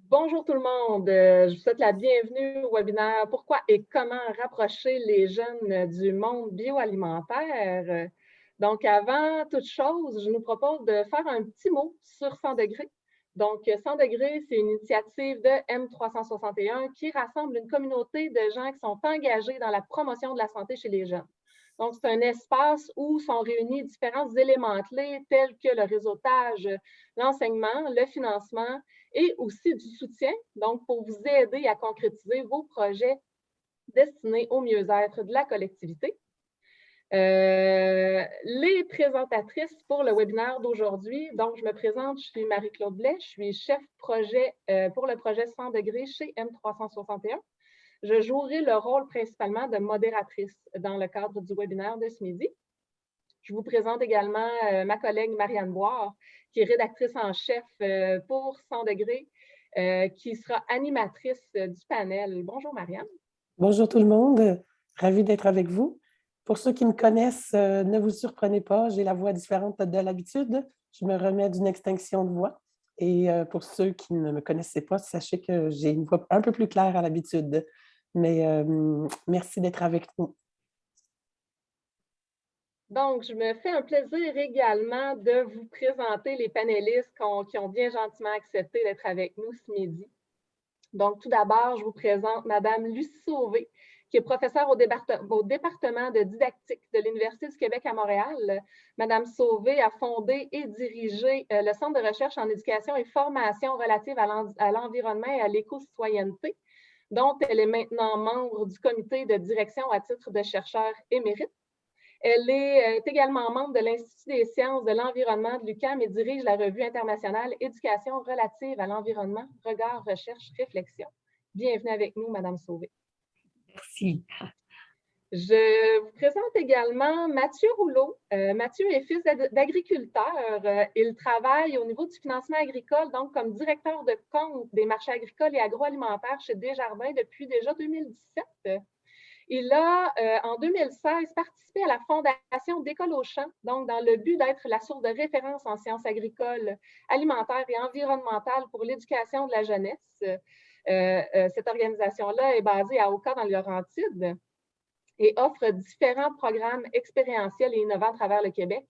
Bonjour tout le monde, je vous souhaite la bienvenue au webinaire Pourquoi et comment rapprocher les jeunes du monde bioalimentaire. Donc, avant toute chose, je nous propose de faire un petit mot sur 100 degrés. Donc, 100 degrés, c'est une initiative de M361 qui rassemble une communauté de gens qui sont engagés dans la promotion de la santé chez les jeunes. Donc, c'est un espace où sont réunis différents éléments clés tels que le réseautage, l'enseignement, le financement et aussi du soutien, donc pour vous aider à concrétiser vos projets destinés au mieux-être de la collectivité. Les présentatrices pour le webinaire d'aujourd'hui, donc je me présente, je suis Marie-Claude Blais, je suis chef projet pour le projet 100 degrés chez M361. Je jouerai le rôle principalement de modératrice dans le cadre du webinaire de ce midi. Je vous présente également ma collègue Marianne Boire, qui est rédactrice en chef pour 100 degrés, qui sera animatrice du panel. Bonjour Marianne. Bonjour tout le monde, ravie d'être avec vous. Pour ceux qui me connaissent, ne vous surprenez pas, j'ai la voix différente de l'habitude. Je me remets d'une extinction de voix. Et pour ceux qui ne me connaissaient pas, sachez que j'ai une voix un peu plus claire à l'habitude. Mais merci d'être avec nous. Donc, je me fais un plaisir également de vous présenter les panélistes qui ont bien gentiment accepté d'être avec nous ce midi. Donc, tout d'abord, je vous présente Mme Lucie Sauvé, qui est professeure au département de didactique de l'Université du Québec à Montréal. Mme Sauvé a fondé et dirigé le Centre de recherche en éducation et formation relative à l'environnement et à l'éco-citoyenneté, dont elle est maintenant membre du comité de direction à titre de chercheur émérite. Elle est également membre de l'Institut des sciences de l'environnement de l'UQAM et dirige la revue internationale Éducation relative à l'environnement, regard, recherche, réflexion. Bienvenue avec nous, Madame Sauvé. Merci. Je vous présente également Mathieu Rouleau. Mathieu est fils d'agriculteur. Il travaille au niveau du financement agricole, donc comme directeur de compte des marchés agricoles et agroalimentaires chez Desjardins depuis déjà 2017. Il a, en 2016, participé à la fondation d'École au champ, donc dans le but d'être la source de référence en sciences agricoles, alimentaires et environnementales pour l'éducation de la jeunesse. Cette organisation-là est basée à Oka, dans les Laurentides, et offre différents programmes expérientiels et innovants à travers le Québec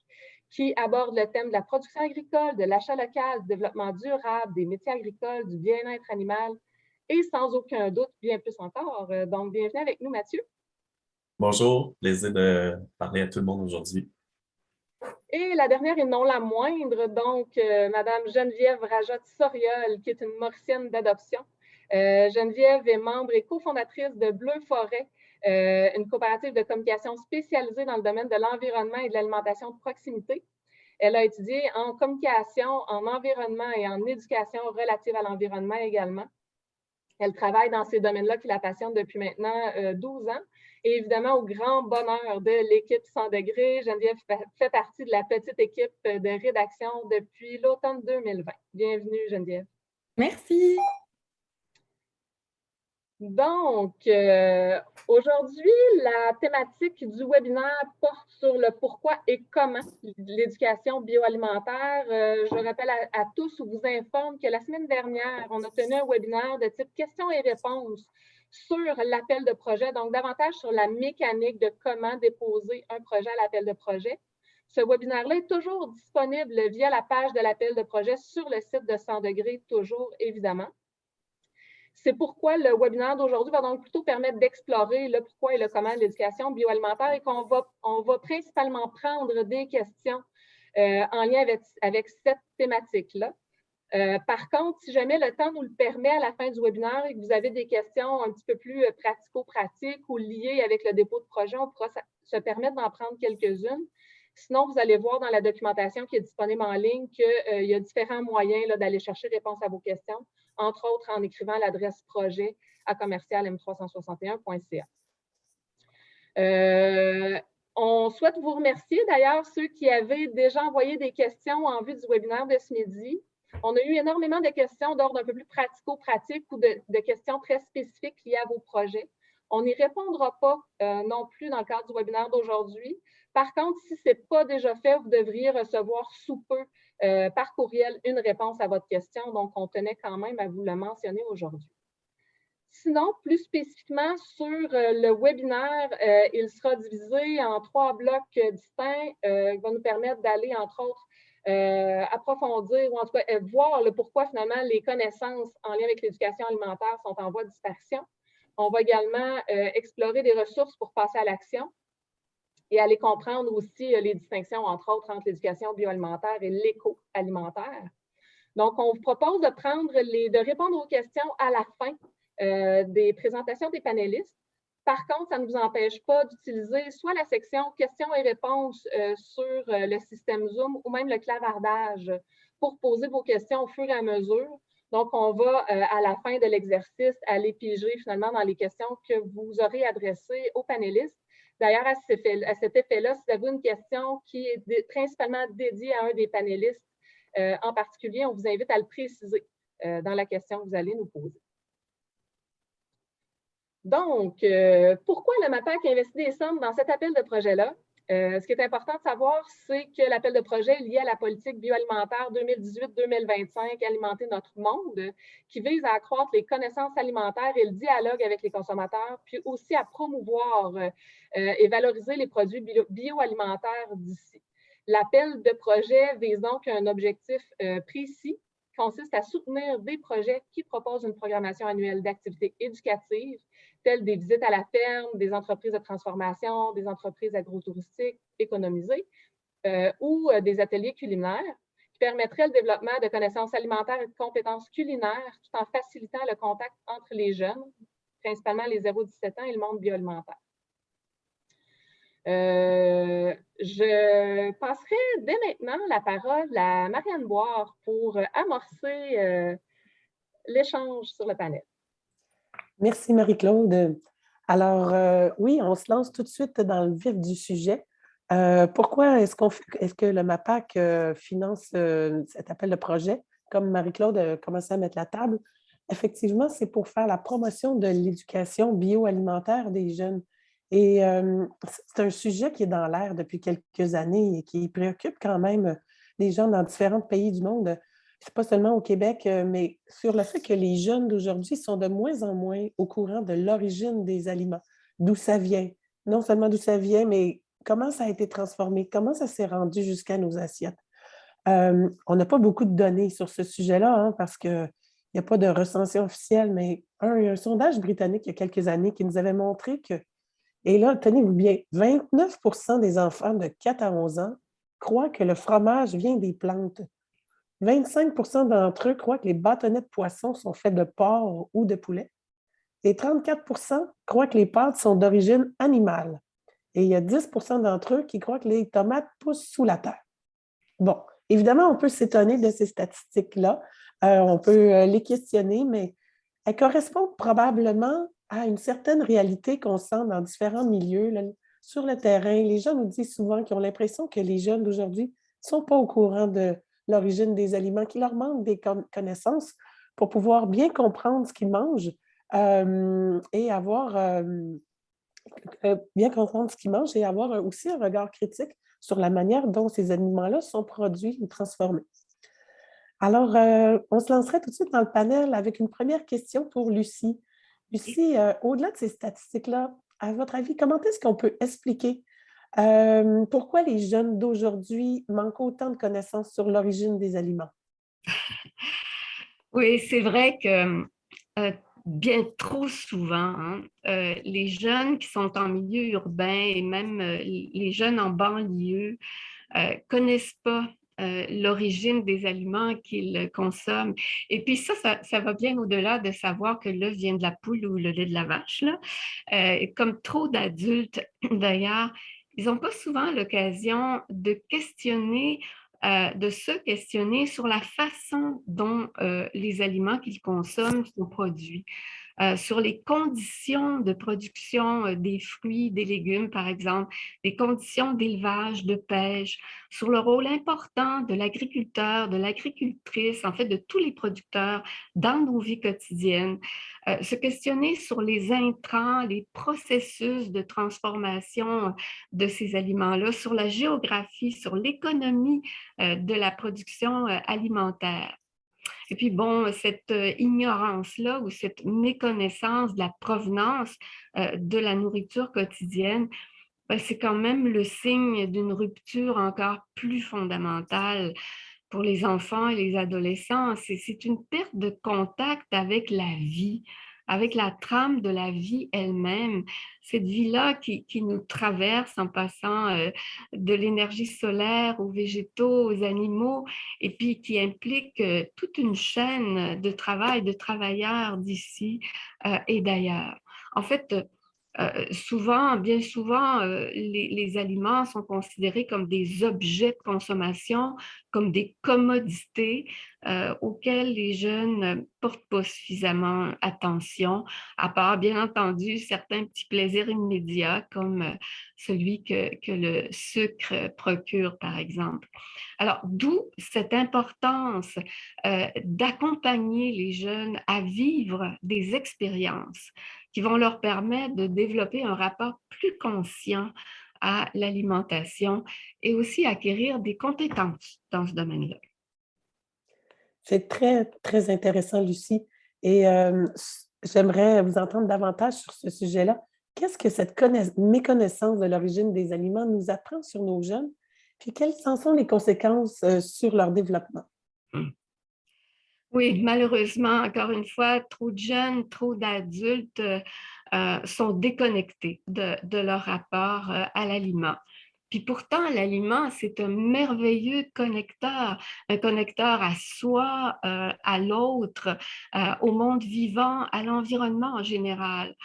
qui abordent le thème de la production agricole, de l'achat local, du développement durable, des métiers agricoles, du bien-être animal, et sans aucun doute, bien plus encore. Donc, bienvenue avec nous, Mathieu. Bonjour, plaisir de parler à tout le monde aujourd'hui. Et la dernière et non la moindre, donc, Madame Geneviève Rajot-Soriol, qui est une Mauricienne d'adoption. Geneviève est membre et cofondatrice de Bleu Forêt, une coopérative de communication spécialisée dans le domaine de l'environnement et de l'alimentation de proximité. Elle a étudié en communication, en environnement et en éducation relative à l'environnement également. Elle travaille dans ces domaines-là qui la passionnent depuis maintenant 12 ans. Et évidemment, au grand bonheur de l'équipe 100 degrés, Geneviève fait partie de la petite équipe de rédaction depuis l'automne 2020. Bienvenue, Geneviève. Merci. Donc, aujourd'hui, la thématique du webinaire porte sur le pourquoi et comment l'éducation bioalimentaire. Je rappelle à tous ou vous informe que la semaine dernière, on a tenu un webinaire de type questions et réponses sur l'appel de projet, donc davantage sur la mécanique de comment déposer un projet à l'appel de projet. Ce webinaire-là est toujours disponible via la page de l'appel de projet sur le site de 100 degrés, toujours évidemment. C'est pourquoi le webinaire d'aujourd'hui va donc plutôt permettre d'explorer le pourquoi et le comment de l'éducation bioalimentaire et qu'on va principalement prendre des questions en lien avec cette thématique-là. Par contre, si jamais le temps nous le permet à la fin du webinaire et que vous avez des questions un petit peu plus pratico-pratiques ou liées avec le dépôt de projet, on pourra se permettre d'en prendre quelques-unes. Sinon, vous allez voir dans la documentation qui est disponible en ligne qu'il y a différents moyens d'aller chercher réponse à vos questions, entre autres en écrivant l'adresse projet à commercial-m361.ca. On souhaite vous remercier d'ailleurs ceux qui avaient déjà envoyé des questions en vue du webinaire de ce midi. On a eu énormément de questions d'ordre un peu plus pratico-pratique ou de questions très spécifiques liées à vos projets. On n'y répondra pas non plus dans le cadre du webinaire d'aujourd'hui. Par contre, si ce n'est pas déjà fait, vous devriez recevoir sous peu par courriel une réponse à votre question. Donc, on tenait quand même à vous le mentionner aujourd'hui. Sinon, plus spécifiquement sur le webinaire, il sera divisé en 3 blocs distincts qui vont nous permettre d'aller, entre autres, approfondir ou en tout cas voir le pourquoi finalement les connaissances en lien avec l'éducation alimentaire sont en voie de disparition. On va également explorer des ressources pour passer à l'action et aller comprendre aussi les distinctions, entre autres, entre l'éducation bioalimentaire et l'éco-alimentaire. Donc, on vous propose de répondre aux questions à la fin des présentations des panélistes. Par contre, ça ne vous empêche pas d'utiliser soit la section questions et réponses sur le système Zoom ou même le clavardage pour poser vos questions au fur et à mesure. Donc, on va, à la fin de l'exercice, aller piger finalement dans les questions que vous aurez adressées aux panélistes. D'ailleurs, à cet effet-là, si vous avez une question qui est principalement dédiée à un des panélistes en particulier, on vous invite à le préciser dans la question que vous allez nous poser. Donc, pourquoi le MAPAC investit des sommes dans cet appel de projet-là? Ce qui est important de savoir, c'est que l'appel de projet est lié à la politique bioalimentaire 2018-2025, Alimenter notre monde, qui vise à accroître les connaissances alimentaires et le dialogue avec les consommateurs, puis aussi à promouvoir et valoriser les produits bioalimentaires d'ici. L'appel de projet vise donc un objectif précis, qui consiste à soutenir des projets qui proposent une programmation annuelle d'activités éducatives, telles des visites à la ferme, des entreprises de transformation, des entreprises agrotouristiques économisées ou des ateliers culinaires qui permettraient le développement de connaissances alimentaires et de compétences culinaires tout en facilitant le contact entre les jeunes, principalement les 0-17 ans et le monde bioalimentaire. Je passerai dès maintenant la parole à Marianne Boire pour amorcer l'échange sur le panel. Merci Marie-Claude. Alors, oui, on se lance tout de suite dans le vif du sujet. Pourquoi est-ce que le MAPAC finance cet appel de projet? Comme Marie-Claude a commencé à mettre la table, effectivement, c'est pour faire la promotion de l'éducation bioalimentaire des jeunes. Et c'est un sujet qui est dans l'air depuis quelques années et qui préoccupe quand même les gens dans différents pays du monde. C'est pas seulement au Québec, mais sur le fait que les jeunes d'aujourd'hui sont de moins en moins au courant de l'origine des aliments, d'où ça vient. Non seulement d'où ça vient, mais comment ça a été transformé, comment ça s'est rendu jusqu'à nos assiettes. On n'a pas beaucoup de données sur ce sujet-là, hein, parce qu'il n'y a pas de recensé officiel, mais un sondage britannique il y a quelques années qui nous avait montré que, et là, tenez-vous bien, 29% des enfants de 4 à 11 ans croient que le fromage vient des plantes. 25% d'entre eux croient que les bâtonnets de poisson sont faits de porc ou de poulet. Et 34% croient que les pâtes sont d'origine animale. Et il y a 10% d'entre eux qui croient que les tomates poussent sous la terre. Bon, évidemment, on peut s'étonner de ces statistiques-là. On peut les questionner, mais elles correspondent probablement à une certaine réalité qu'on sent dans différents milieux, là, sur le terrain. Les gens nous disent souvent qu'ils ont l'impression que les jeunes d'aujourd'hui ne sont pas au courant de l'origine des aliments, qu'il leur manque des connaissances pour pouvoir bien comprendre ce qu'ils mangent et avoir bien comprendre ce qu'ils mangent et avoir aussi un regard critique sur la manière dont ces aliments-là sont produits ou transformés. Alors, on se lancerait tout de suite dans le panel avec une première question pour Lucie. Lucie, au-delà de ces statistiques-là, à votre avis, comment est-ce qu'on peut expliquer pourquoi les jeunes d'aujourd'hui manquent autant de connaissances sur l'origine des aliments? Oui, c'est vrai que bien trop souvent, hein, les jeunes qui sont en milieu urbain et même les jeunes en banlieue connaissent pas l'origine des aliments qu'ils consomment. Et puis ça va bien au-delà de savoir que l'œuf vient de la poule ou le lait de la vache, là. Comme trop d'adultes, d'ailleurs, ils n'ont pas souvent l'occasion de se questionner sur la façon dont les aliments qu'ils consomment sont produits. sur les conditions de production des fruits, des légumes, par exemple, les conditions d'élevage, de pêche, sur le rôle important de l'agriculteur, de l'agricultrice, en fait, de tous les producteurs dans nos vies quotidiennes. Se questionner sur les intrants, les processus de transformation de ces aliments-là, sur la géographie, sur l'économie de la production alimentaire. Et puis, bon, cette ignorance-là ou cette méconnaissance de la provenance de la nourriture quotidienne, ben, c'est quand même le signe d'une rupture encore plus fondamentale pour les enfants et les adolescents. C'est une perte de contact avec la vie, avec la trame de la vie elle-même. Cette vie-là qui nous traverse en passant de l'énergie solaire aux végétaux, aux animaux, et puis qui implique toute une chaîne de travail, de travailleurs d'ici et d'ailleurs. En fait, bien souvent, les aliments sont considérés comme des objets de consommation, comme des commodités auxquelles les jeunes ne portent pas suffisamment attention, à part, bien entendu, certains petits plaisirs immédiats, comme celui que le sucre procure, par exemple. Alors, d'où cette importance d'accompagner les jeunes à vivre des expériences qui vont leur permettre de développer un rapport plus conscient à l'alimentation et aussi acquérir des compétences dans ce domaine-là. C'est très, très intéressant, Lucie. Et j'aimerais vous entendre davantage sur ce sujet-là. Qu'est-ce que cette méconnaissance de l'origine des aliments nous apprend sur nos jeunes? Puis quelles en sont les conséquences sur leur développement? Oui, malheureusement, encore une fois, trop de jeunes, trop d'adultes sont déconnectés de leur rapport à l'aliment. Puis pourtant, l'aliment, c'est un merveilleux connecteur, un connecteur à soi, à l'autre, au monde vivant, à l'environnement en général.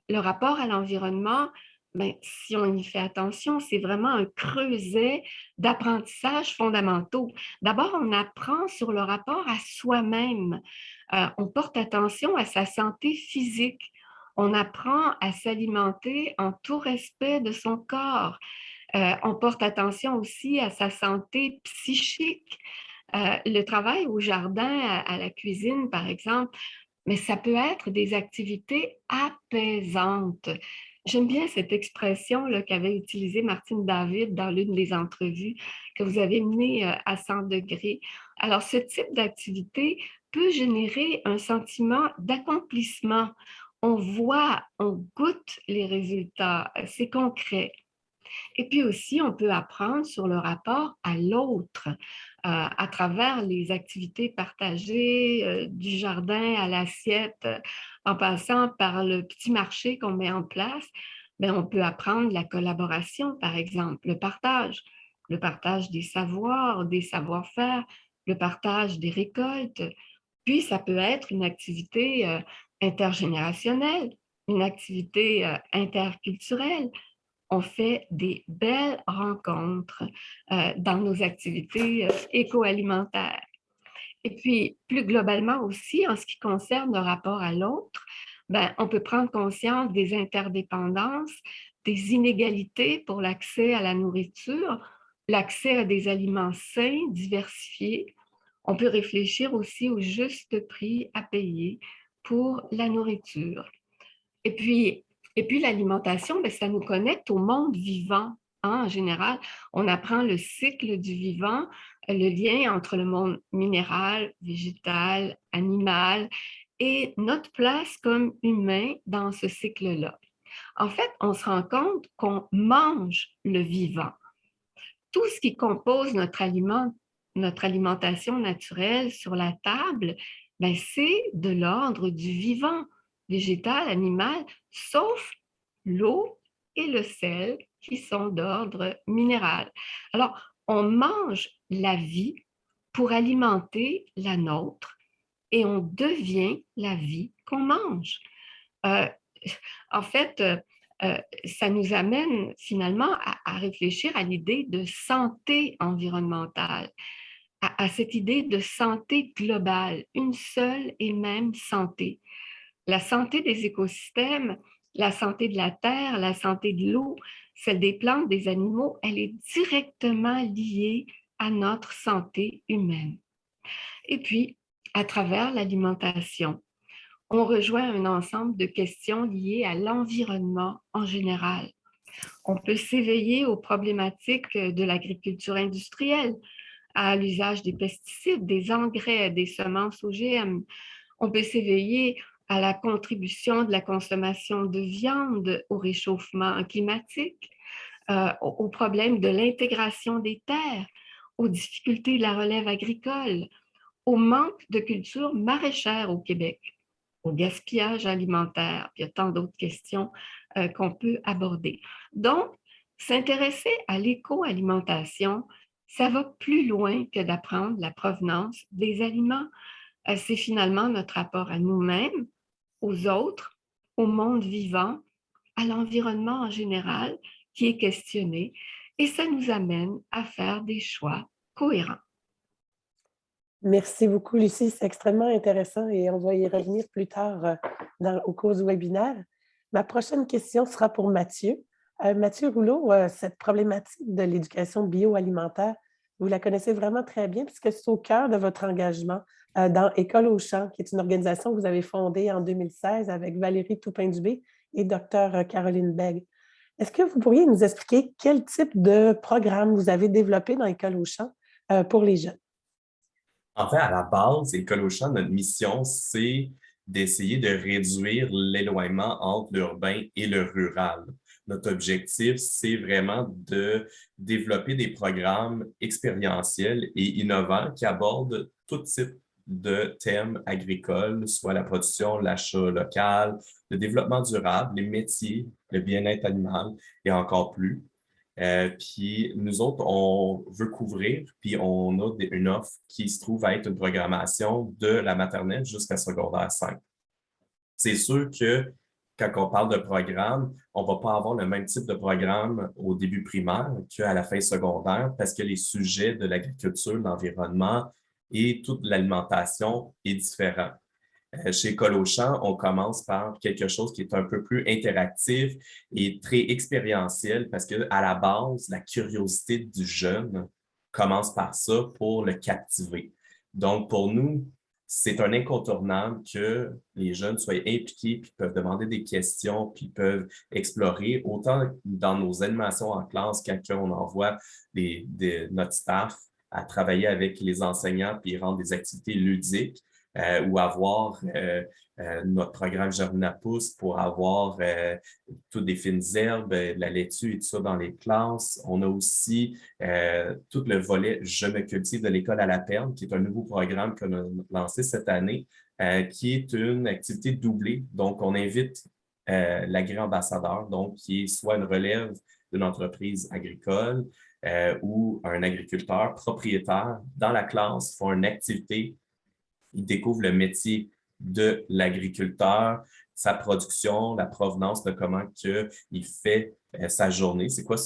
Le rapport à l'environnement, ben, si on y fait attention, c'est vraiment un creuset d'apprentissage fondamentaux. D'abord, on apprend sur le rapport à soi-même. On porte attention à sa santé physique. On apprend à s'alimenter en tout respect de son corps. On porte attention aussi à sa santé psychique. Le travail au jardin, à la cuisine, par exemple, mais ça peut être des activités apaisantes. J'aime bien cette expression qu'avait utilisée Martine David dans l'une des entrevues que vous avez menées à 100 degrés. Alors, ce type d'activité peut générer un sentiment d'accomplissement. On voit, on goûte les résultats, c'est concret. Et puis aussi, on peut apprendre sur le rapport à l'autre à travers les activités partagées, du jardin à l'assiette, en passant par le petit marché qu'on met en place. Bien, on peut apprendre la collaboration, par exemple, le partage des savoirs, des savoir-faire, le partage des récoltes. Puis, ça peut être une activité intergénérationnelle, une activité interculturelle. On fait des belles rencontres dans nos activités éco-alimentaires. Et puis, plus globalement aussi, en ce qui concerne le rapport à l'autre, ben, on peut prendre conscience des interdépendances, des inégalités pour l'accès à la nourriture, l'accès à des aliments sains, diversifiés. On peut réfléchir aussi au juste prix à payer pour la nourriture. Et puis l'alimentation, ben, ça nous connecte au monde vivant. En général, on apprend le cycle du vivant, le lien entre le monde minéral, végétal, animal et notre place comme humain dans ce cycle-là. En fait, on se rend compte qu'on mange le vivant. Tout ce qui compose notre alimentation naturelle sur la table, ben, c'est de l'ordre du vivant, végétal, animal, sauf l'eau et le sel qui sont d'ordre minéral. Alors, on mange la vie pour alimenter la nôtre et on devient la vie qu'on mange. Euh, En fait, ça nous amène finalement à réfléchir à l'idée de santé environnementale, à cette idée de santé globale, une seule et même santé. La santé des écosystèmes, la santé de la terre, la santé de l'eau, celle des plantes, des animaux, elle est directement liée à notre santé humaine. Et puis, à travers l'alimentation, on rejoint un ensemble de questions liées à l'environnement en général. On peut s'éveiller aux problématiques de l'agriculture industrielle, à l'usage des pesticides, des engrais, des semences OGM. On peut s'éveiller à la contribution de la consommation de viande au réchauffement climatique, au problème de l'intégration des terres, aux difficultés de la relève agricole, au manque de culture maraîchère au Québec, au gaspillage alimentaire. Il y a tant d'autres questions qu'on peut aborder. Donc, s'intéresser à l'éco-alimentation, ça va plus loin que d'apprendre la provenance des aliments. C'est finalement notre rapport à nous-mêmes, aux autres, au monde vivant, à l'environnement en général qui est questionné et ça nous amène à faire des choix cohérents. Merci beaucoup, Lucie. C'est extrêmement intéressant et on va y revenir plus tard au cours du webinaire. Ma prochaine question sera pour Mathieu. Mathieu Rouleau, cette problématique de l'éducation bioalimentaire, vous la connaissez vraiment très bien puisque c'est au cœur de votre engagement dans École au champ, qui est une organisation que vous avez fondée en 2016 avec Valérie Toupin-Dubé et Dr Caroline Begg. Est-ce que vous pourriez nous expliquer quel type de programme vous avez développé dans École au champ pour les jeunes? En fait, à la base, École au champ, notre mission, c'est d'essayer de réduire l'éloignement entre l'urbain et le rural. Notre objectif, c'est vraiment de développer des programmes expérientiels et innovants qui abordent tout type de thèmes agricoles, soit la production, l'achat local, le développement durable, les métiers, le bien-être animal et encore plus. Puis nous autres, on veut couvrir, puis on a une offre qui se trouve à être une programmation de la maternelle jusqu'à secondaire 5. C'est sûr que quand on parle de programme, on ne va pas avoir le même type de programme au début primaire qu'à la fin secondaire parce que les sujets de l'agriculture, de l'environnement et toute l'alimentation est différent. Chez École au champ, on commence par quelque chose qui est un peu plus interactif et très expérientiel parce que à la base, la curiosité du jeune commence par ça pour le captiver. Donc, pour nous, c'est un incontournable que les jeunes soient impliqués, puis peuvent demander des questions, puis peuvent explorer, autant dans nos animations en classe, quand on envoie notre staff à travailler avec les enseignants, puis rendre des activités ludiques, ou avoir notre programme Germinapousse pour avoir toutes des fines herbes, de la laitue et tout ça dans les classes. On a aussi tout le volet Je me cultive de l'école à la ferme, qui est un nouveau programme qu'on a lancé cette année, qui est une activité doublée. Donc, on invite l'agri-ambassadeur, donc qui est soit une relève d'une entreprise agricole ou un agriculteur propriétaire dans la classe, font une activité. Il découvre le métier de l'agriculteur, sa production, la provenance de comment il fait sa journée. C'est quoi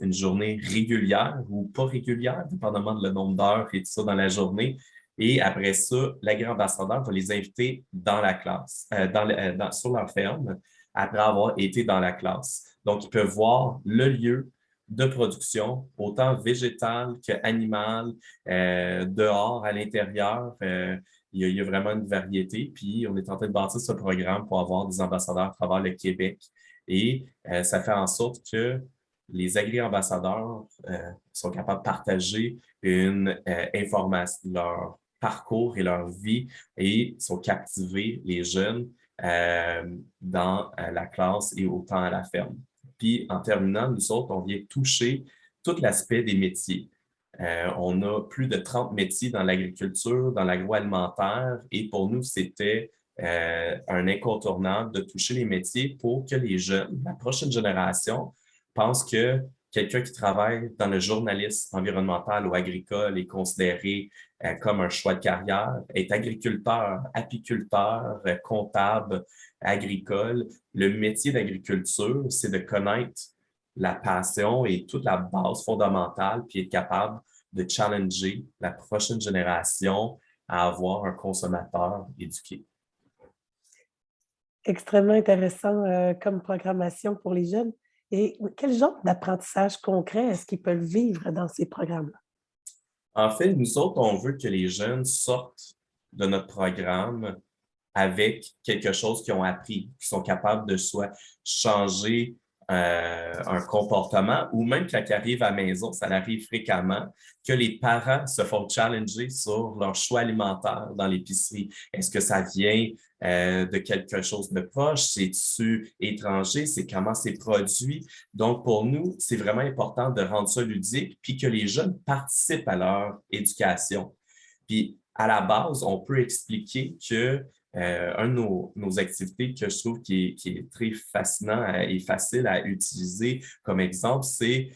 une journée régulière ou pas régulière, dépendamment de le nombre d'heures et tout ça dans la journée. Et après ça, l'agri-ambassadeur va les inviter dans la classe, sur leur ferme, après avoir été dans la classe. Donc, ils peuvent voir le lieu de production, autant végétale qu'animale, dehors, à l'intérieur. Il y a vraiment une variété. Puis, on est en train de bâtir ce programme pour avoir des ambassadeurs à travers le Québec. Et ça fait en sorte que les agri-ambassadeurs sont capables de partager une information, leur parcours et leur vie et sont captivés, les jeunes, dans la classe et autant à la ferme. Puis, en terminant, nous autres, on vient toucher tout l'aspect des métiers. On a plus de 30 métiers dans l'agriculture, dans l'agroalimentaire, et pour nous, c'était un incontournable de toucher les métiers pour que les jeunes, la prochaine génération, pensent que quelqu'un qui travaille dans le journalisme environnemental ou agricole est considéré comme un choix de carrière, est agriculteur, apiculteur, comptable, agricole. Le métier d'agriculture, c'est de connaître la passion et toute la base fondamentale, puis être capable de challenger la prochaine génération à avoir un consommateur éduqué. Extrêmement intéressant comme programmation pour les jeunes. Et quel genre d'apprentissage concret est-ce qu'ils peuvent vivre dans ces programmes-là? En fait, nous autres, on veut que les jeunes sortent de notre programme avec quelque chose qu'ils ont appris, qu'ils sont capables de soit changer un comportement ou même quand ils arrivent à la maison, ça arrive fréquemment, que les parents se font challenger sur leur choix alimentaire dans l'épicerie. Est-ce que ça vient de quelque chose de proche? C'est-tu étranger? C'est comment c'est produit? Donc, pour nous, c'est vraiment important de rendre ça ludique puis que les jeunes participent à leur éducation. Puis, à la base, on peut expliquer que une de nos activités que je trouve qui est très fascinant et facile à utiliser comme exemple, c'est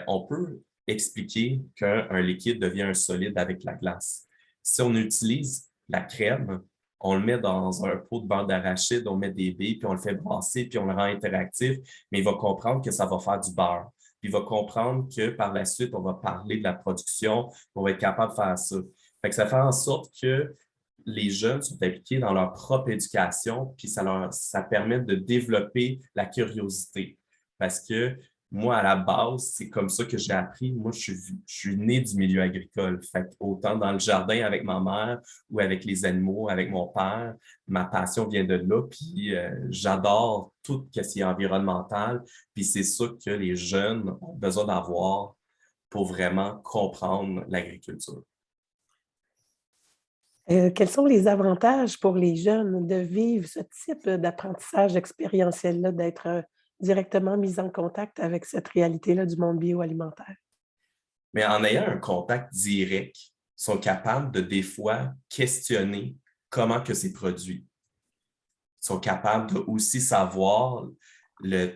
on peut expliquer qu'un liquide devient un solide avec la glace. Si on utilise la crème, on le met dans un pot de beurre d'arachide, on met des baies, puis on le fait brasser, puis on le rend interactif, mais il va comprendre que ça va faire du beurre. Puis il va comprendre que par la suite, on va parler de la production, on va être capable de faire ça. Fait que ça fait en sorte que les jeunes sont impliqués dans leur propre éducation, puis ça permet de développer la curiosité. Parce que moi, à la base, c'est comme ça que j'ai appris. Moi, je suis né du milieu agricole. Fait autant dans le jardin avec ma mère ou avec les animaux, avec mon père, ma passion vient de là. Puis j'adore tout ce qui est environnemental. Puis c'est ça que les jeunes ont besoin d'avoir pour vraiment comprendre l'agriculture. Quels sont les avantages pour les jeunes de vivre ce type d'apprentissage expérientiel-là, d'être directement mis en contact avec cette réalité-là du monde bioalimentaire? Mais en ayant un contact direct, ils sont capables de des fois questionner comment que c'est produit. Ils sont capables de aussi savoir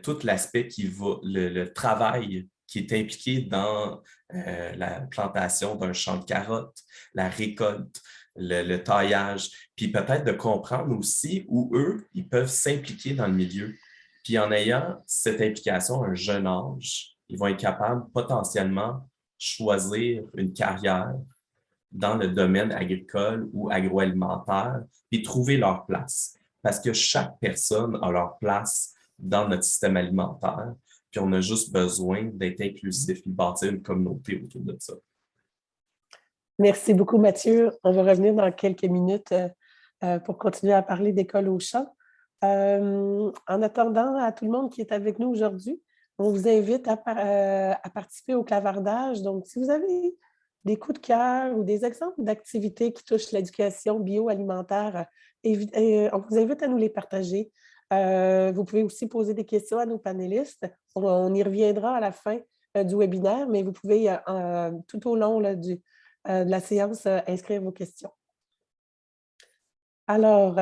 tout l'aspect le travail qui est impliqué dans la plantation d'un champ de carottes, la récolte, le taillage, puis peut-être de comprendre aussi où eux, ils peuvent s'impliquer dans le milieu. Puis en ayant cette implication à un jeune âge, ils vont être capables potentiellement choisir une carrière dans le domaine agricole ou agroalimentaire, puis trouver leur place. Parce que chaque personne a leur place dans notre système alimentaire, puis on a juste besoin d'être inclusif et bâtir une communauté autour de ça. Merci beaucoup, Mathieu. On va revenir dans quelques minutes pour continuer à parler d'école au champ. En attendant, à tout le monde qui est avec nous aujourd'hui, on vous invite à participer au clavardage. Donc, si vous avez des coups de cœur ou des exemples d'activités qui touchent l'éducation bioalimentaire, on vous invite à nous les partager. Vous pouvez aussi poser des questions à nos panélistes. On y reviendra à la fin du webinaire, mais vous pouvez tout au long là, de la séance inscrire vos questions. Alors,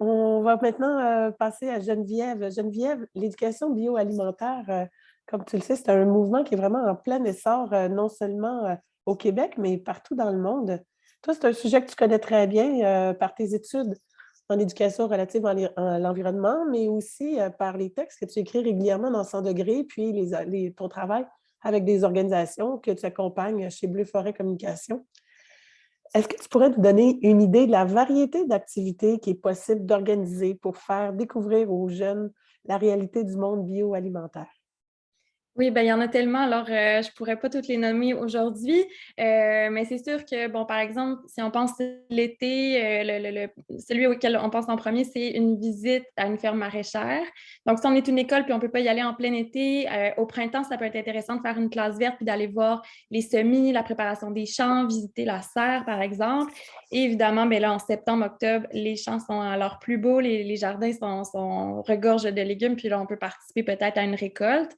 on va maintenant passer à Geneviève. Geneviève, l'éducation bioalimentaire, comme tu le sais, c'est un mouvement qui est vraiment en plein essor, non seulement au Québec, mais partout dans le monde. Toi, c'est un sujet que tu connais très bien par tes études en éducation relative à l'environnement, mais aussi par les textes que tu écris régulièrement dans 100 degrés, puis ton travail avec des organisations que tu accompagnes chez Bleu Forêt Communication. Est-ce que tu pourrais nous donner une idée de la variété d'activités qui est possible d'organiser pour faire découvrir aux jeunes la réalité du monde bioalimentaire? Oui, ben, il y en a tellement, alors je ne pourrais pas toutes les nommer aujourd'hui, mais c'est sûr que, bon, par exemple, si on pense l'été, celui auquel on pense en premier, c'est une visite à une ferme maraîchère. Donc, si on est une école puis on ne peut pas y aller en plein été, au printemps, ça peut être intéressant de faire une classe verte puis d'aller voir les semis, la préparation des champs, visiter la serre, par exemple. Et évidemment, ben là, en septembre, octobre, les champs sont à leur plus beau, les jardins regorgent de légumes, puis là, on peut participer peut-être à une récolte.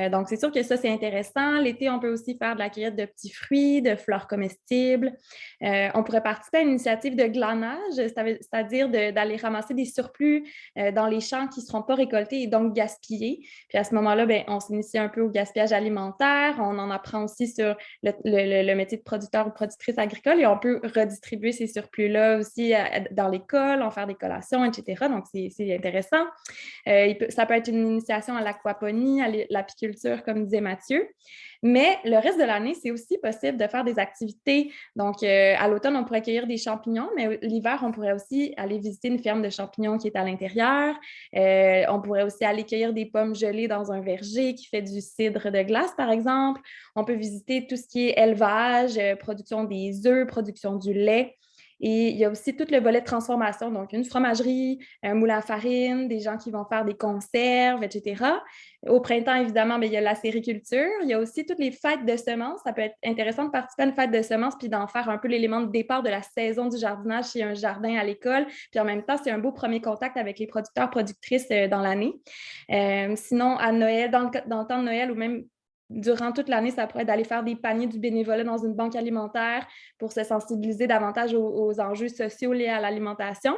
Donc, c'est sûr que ça, c'est intéressant. L'été, on peut aussi faire de la cueillette de petits fruits, de fleurs comestibles. On pourrait participer à une initiative de glanage, c'est-à-dire d'aller ramasser des surplus dans les champs qui ne seront pas récoltés et donc gaspillés. Puis à ce moment-là, bien, on s'initie un peu au gaspillage alimentaire. On en apprend aussi sur le métier de producteur ou productrice agricole et on peut redistribuer ces surplus-là aussi dans l'école, en faire des collations, etc. Donc, c'est intéressant. Ça peut être une initiation à l'aquaponie, à l'apiculture, l'agriculture, comme disait Mathieu. Mais le reste de l'année, c'est aussi possible de faire des activités. Donc, à l'automne, on pourrait cueillir des champignons, mais l'hiver, on pourrait aussi aller visiter une ferme de champignons qui est à l'intérieur. On pourrait aussi aller cueillir des pommes gelées dans un verger qui fait du cidre de glace, par exemple. On peut visiter tout ce qui est élevage, production des œufs, production du lait. Et il y a aussi tout le volet de transformation, donc une fromagerie, un moulin à farine, des gens qui vont faire des conserves, etc. Au printemps, évidemment, il y a la sériculture. Il y a aussi toutes les fêtes de semences. Ça peut être intéressant de participer à une fête de semences puis d'en faire un peu l'élément de départ de la saison du jardinage s'il y a un jardin à l'école. Puis en même temps, c'est un beau premier contact avec les producteurs, productrices dans l'année. Sinon, à Noël, dans le temps de Noël ou même durant toute l'année, ça pourrait être d'aller faire des paniers du bénévolat dans une banque alimentaire pour se sensibiliser davantage aux enjeux sociaux liés à l'alimentation.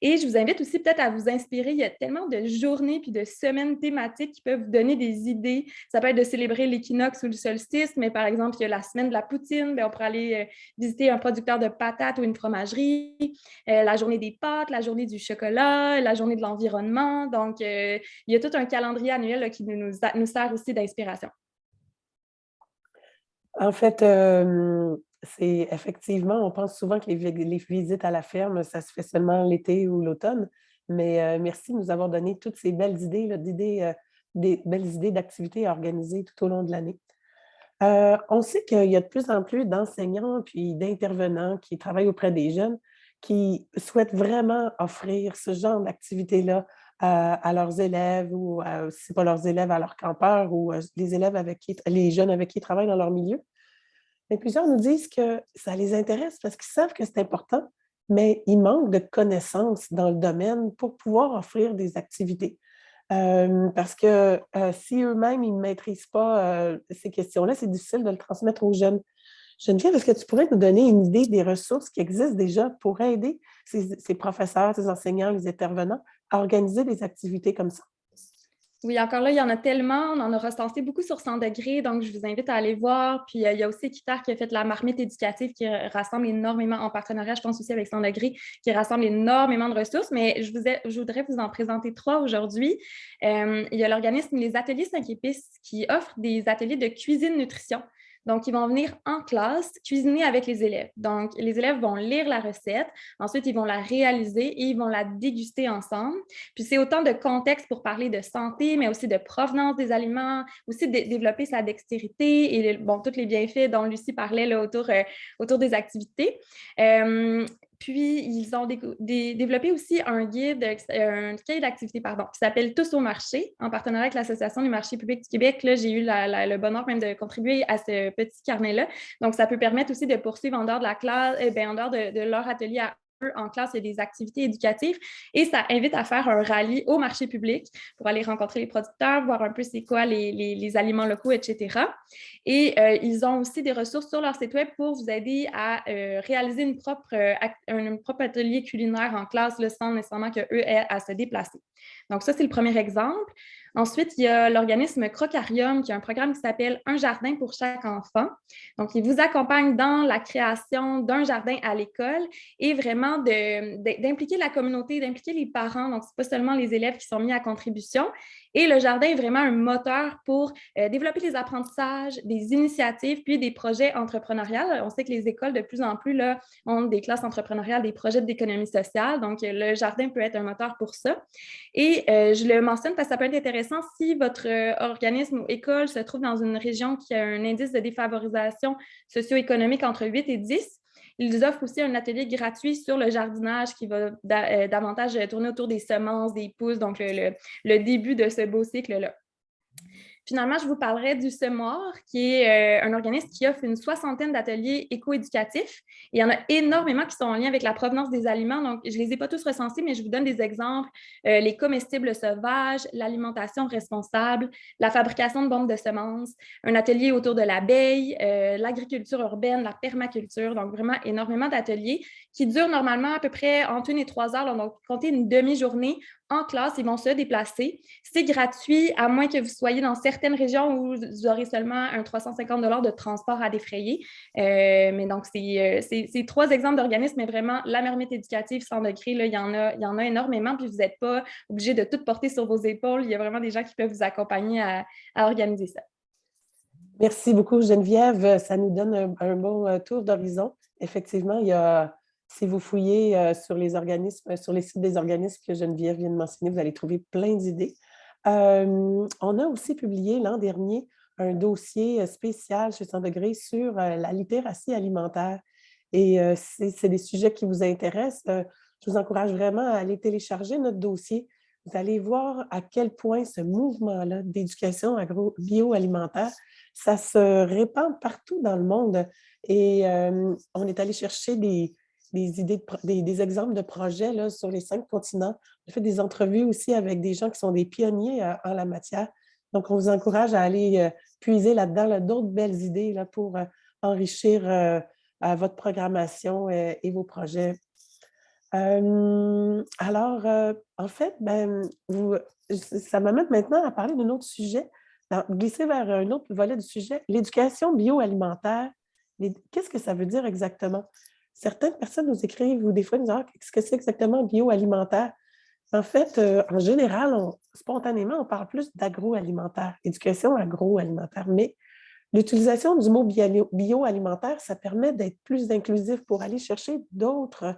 Et je vous invite aussi peut-être à vous inspirer. Il y a tellement de journées puis de semaines thématiques qui peuvent vous donner des idées. Ça peut être de célébrer l'équinoxe ou le solstice, mais par exemple, il y a la semaine de la poutine. On pourrait aller visiter un producteur de patates ou une fromagerie, la journée des pâtes, la journée du chocolat, la journée de l'environnement. Donc, il y a tout un calendrier annuel là, qui nous sert aussi d'inspiration. En fait, c'est effectivement, on pense souvent que les visites à la ferme, ça se fait seulement l'été ou l'automne, mais merci de nous avoir donné toutes ces belles idées, là, des belles idées d'activités à organiser tout au long de l'année. On sait qu'il y a de plus en plus d'enseignants puis d'intervenants qui travaillent auprès des jeunes qui souhaitent vraiment offrir ce genre d'activité-là à leurs élèves ou, si ce n'est pas leurs élèves, à leurs campeurs ou les jeunes avec qui ils travaillent dans leur milieu. Mais plusieurs nous disent que ça les intéresse parce qu'ils savent que c'est important, mais ils manquent de connaissances dans le domaine pour pouvoir offrir des activités. Parce que si eux-mêmes, ils ne maîtrisent pas ces questions-là, c'est difficile de le transmettre aux jeunes. Geneviève, est-ce que tu pourrais nous donner une idée des ressources qui existent déjà pour aider ces professeurs, ces enseignants, les intervenants à organiser des activités comme ça? Oui, encore là, il y en a tellement. On en a recensé beaucoup sur 100 degrés, donc je vous invite à aller voir. Puis il y a aussi Équiterre qui a fait la marmite éducative qui rassemble énormément, en partenariat, je pense aussi avec 100 degrés, qui rassemble énormément de ressources, mais je voudrais vous en présenter 3 aujourd'hui. Il y a l'organisme Les Ateliers 5 Épices qui offre des ateliers de cuisine-nutrition. Donc, ils vont venir en classe cuisiner avec les élèves. Donc, les élèves vont lire la recette, ensuite, ils vont la réaliser et ils vont la déguster ensemble. Puis, c'est autant de contexte pour parler de santé, mais aussi de provenance des aliments, aussi de développer sa dextérité et tous les bienfaits dont Lucie parlait là, autour des activités. Puis, ils ont développé aussi un cahier d'activités, qui s'appelle Tous au marché, en partenariat avec l'Association des marchés publics du Québec. Là, j'ai eu le bonheur même de contribuer à ce petit carnet-là. Donc, ça peut permettre aussi de poursuivre en dehors de la classe, en dehors de leur atelier à eux en classe, il y a des activités éducatives et ça invite à faire un rallye au marché public pour aller rencontrer les producteurs, voir un peu c'est quoi les aliments locaux, etc. Et ils ont aussi des ressources sur leur site web pour vous aider à réaliser un propre atelier culinaire en classe, là, sans nécessairement qu'eux aient à se déplacer. Donc, ça, c'est le premier exemple. Ensuite, il y a l'organisme Crocarium qui a un programme qui s'appelle Un jardin pour chaque enfant. Donc, il vous accompagne dans la création d'un jardin à l'école et vraiment d'impliquer la communauté, d'impliquer les parents. Donc, ce n'est pas seulement les élèves qui sont mis à contribution. Et le jardin est vraiment un moteur pour développer les apprentissages, des initiatives, puis des projets entrepreneuriales. On sait que les écoles, de plus en plus, là, ont des classes entrepreneuriales, des projets d'économie sociale. Donc, le jardin peut être un moteur pour ça. Et je le mentionne parce que ça peut être intéressant si votre organisme ou école se trouve dans une région qui a un indice de défavorisation socio-économique entre 8 et 10. Ils offrent aussi un atelier gratuit sur le jardinage qui va davantage tourner autour des semences, des pousses, donc le début de ce beau cycle-là. Finalement, je vous parlerai du Semoir, qui est un organisme qui offre une 60aine d'ateliers éco-éducatifs. Il y en a énormément qui sont en lien avec la provenance des aliments. Donc, je ne les ai pas tous recensés, mais je vous donne des exemples. Les comestibles sauvages, l'alimentation responsable, la fabrication de bombes de semences, un atelier autour de l'abeille, l'agriculture urbaine, la permaculture. Donc, vraiment énormément d'ateliers qui durent normalement à peu près entre 1 et 3 heures. Donc, comptez une demi-journée en classe, ils vont se déplacer. C'est gratuit, à moins que vous soyez dans certaines régions où vous aurez seulement un 350 $ de transport à défrayer. Mais donc, c'est 3 exemples d'organismes, mais vraiment, la Marmite éducative 100 degrés, là, il y en a énormément, puis vous n'êtes pas obligé de tout porter sur vos épaules. Il y a vraiment des gens qui peuvent vous accompagner à organiser ça. Merci beaucoup, Geneviève. Ça nous donne un bon tour d'horizon. Effectivement, si vous fouillez sur les organismes, sur les sites des organismes que Geneviève vient de mentionner, vous allez trouver plein d'idées. On a aussi publié l'an dernier un dossier spécial chez 100 degrés sur la littératie alimentaire. Et c'est des sujets qui vous intéressent. Je vous encourage vraiment à aller télécharger notre dossier. Vous allez voir à quel point ce mouvement-là d'éducation bioalimentaire, ça se répand partout dans le monde. Et on est allé chercher des idées, des exemples de projets là, sur les 5 continents. On a fait des entrevues aussi avec des gens qui sont des pionniers en la matière. Donc, on vous encourage à aller puiser là-dedans là, d'autres belles idées là, pour enrichir votre programmation et vos projets. Alors, en fait, ça m'amène maintenant à parler d'un autre sujet, glisser vers un autre volet du sujet, l'éducation bioalimentaire. Qu'est-ce que ça veut dire exactement? Certaines personnes nous écrivent ou des fois nous disent « qu'est-ce que c'est exactement bioalimentaire? » En fait, en général, spontanément, on parle plus d'agroalimentaire, éducation agroalimentaire, mais l'utilisation du mot bioalimentaire, ça permet d'être plus inclusif pour aller chercher d'autres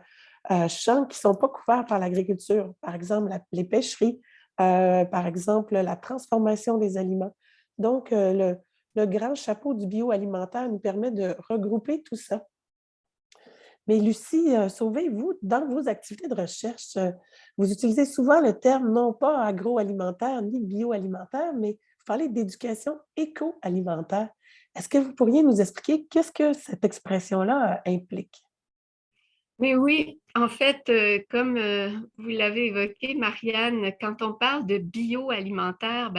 champs qui ne sont pas couverts par l'agriculture. Par exemple, les pêcheries, par exemple, la transformation des aliments. Donc, le grand chapeau du bioalimentaire nous permet de regrouper tout ça. Mais Lucie Sauvé, vous, dans vos activités de recherche, vous utilisez souvent le terme non pas agroalimentaire ni bioalimentaire, mais vous parlez d'éducation éco-alimentaire. Est-ce que vous pourriez nous expliquer qu'est-ce que cette expression-là implique? Mais oui, en fait, comme vous l'avez évoqué, Marianne, quand on parle de bioalimentaire,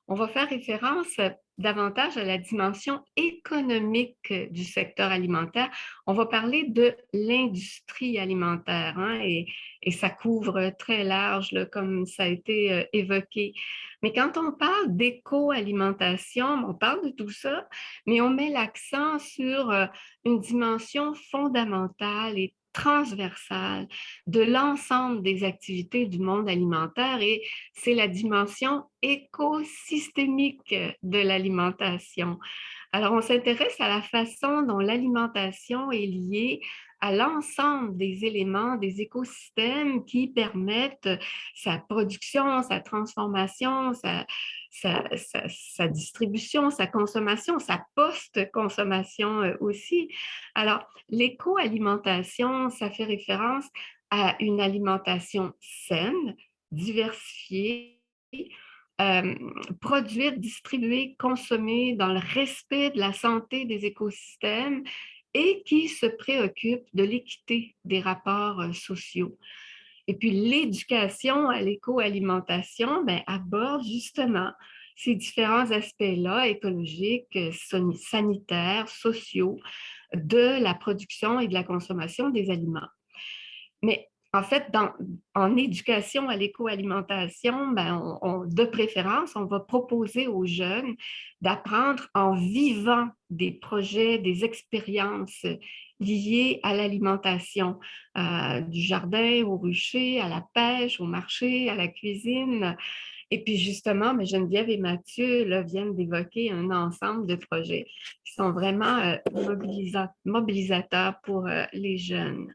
on va faire référence davantage à la dimension économique du secteur alimentaire. On va parler de l'industrie alimentaire, hein, et ça couvre très large, là, comme ça a été évoqué. Mais quand on parle d'éco-alimentation, on parle de tout ça, mais on met l'accent sur une dimension fondamentale et transversale de l'ensemble des activités du monde alimentaire, et c'est la dimension écosystémique de l'alimentation. Alors, on s'intéresse à la façon dont l'alimentation est liée à l'ensemble des éléments des écosystèmes qui permettent sa production, sa transformation, sa distribution, sa consommation, sa post-consommation aussi. Alors, l'éco-alimentation, ça fait référence à une alimentation saine, diversifiée, produite, distribuée, consommée dans le respect de la santé des écosystèmes et qui se préoccupe de l'équité des rapports sociaux. Et puis, l'éducation à l'éco-alimentation aborde justement ces différents aspects-là, écologiques, sanitaires, sociaux, de la production et de la consommation des aliments. Mais en fait, en éducation à l'éco-alimentation, de préférence, on va proposer aux jeunes d'apprendre en vivant des projets, des expériences liées à l'alimentation, du jardin au rucher, à la pêche, au marché, à la cuisine. Et puis justement, Geneviève et Mathieu là, viennent d'évoquer un ensemble de projets qui sont vraiment mobilisateurs pour les jeunes.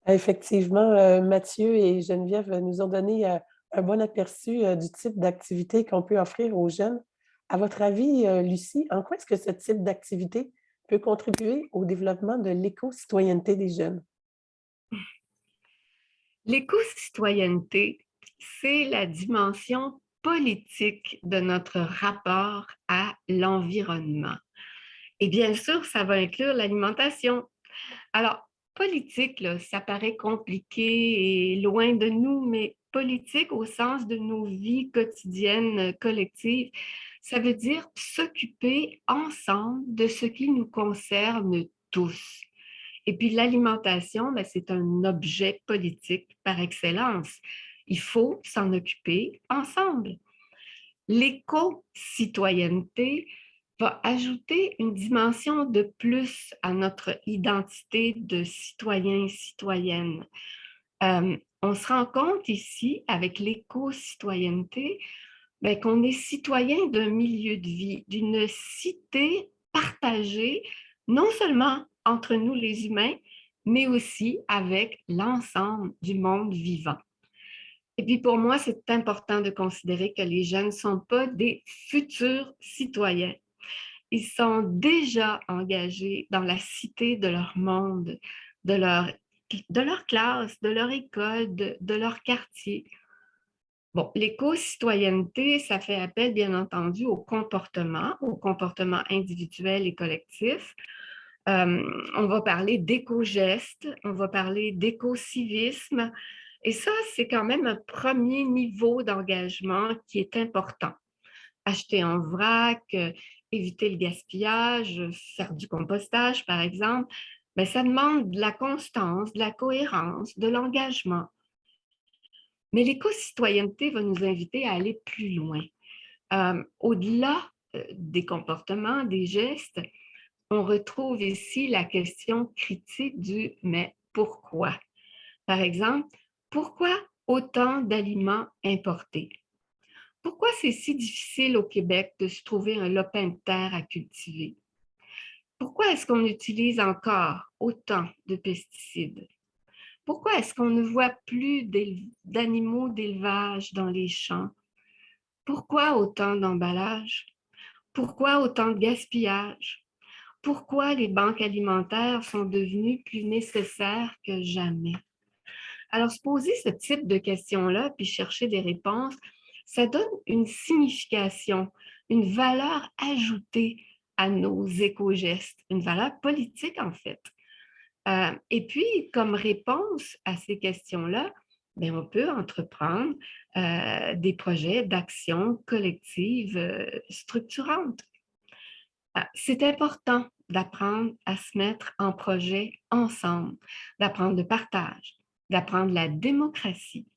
Effectivement, Mathieu et Geneviève nous ont donné un bon aperçu du type d'activité qu'on peut offrir aux jeunes. À votre avis, Lucie, en quoi est-ce que ce type d'activité peut contribuer au développement de l'éco-citoyenneté des jeunes? L'éco-citoyenneté, c'est la dimension politique de notre rapport à l'environnement. Et bien sûr, ça va inclure l'alimentation. Alors, politique, là, ça paraît compliqué et loin de nous, mais politique au sens de nos vies quotidiennes collectives, ça veut dire s'occuper ensemble de ce qui nous concerne tous. Et puis l'alimentation, c'est un objet politique par excellence. Il faut s'en occuper ensemble. L'éco-citoyenneté va ajouter une dimension de plus à notre identité de citoyen et citoyenne. On se rend compte ici, avec l'éco-citoyenneté, qu'on est citoyen d'un milieu de vie, d'une cité partagée, non seulement entre nous les humains, mais aussi avec l'ensemble du monde vivant. Et puis pour moi, c'est important de considérer que les jeunes ne sont pas des futurs citoyens. Ils sont déjà engagés dans la cité de leur monde, de leur classe, de leur école, de leur quartier. Bon, l'éco-citoyenneté, ça fait appel, bien entendu, au comportement individuel et collectif. On va parler d'éco-gestes, on va parler d'éco-civisme. Et ça, c'est quand même un premier niveau d'engagement qui est important. Acheter en vrac, éviter le gaspillage, faire du compostage, par exemple, ça demande de la constance, de la cohérence, de l'engagement. Mais l'éco-citoyenneté va nous inviter à aller plus loin. Au-delà des comportements, des gestes, on retrouve ici la question critique du « mais pourquoi ». Par exemple, pourquoi autant d'aliments importés? Pourquoi c'est si difficile au Québec de se trouver un lopin de terre à cultiver? Pourquoi est-ce qu'on utilise encore autant de pesticides? Pourquoi est-ce qu'on ne voit plus d'animaux d'élevage dans les champs? Pourquoi autant d'emballage? Pourquoi autant de gaspillage? Pourquoi les banques alimentaires sont devenues plus nécessaires que jamais? Alors, se poser ce type de questions-là, puis chercher des réponses, ça donne une signification, une valeur ajoutée à nos éco-gestes, une valeur politique en fait. Et puis, comme réponse à ces questions-là, on peut entreprendre des projets d'action collective structurante. C'est important d'apprendre à se mettre en projet ensemble, d'apprendre le partage, d'apprendre la démocratie.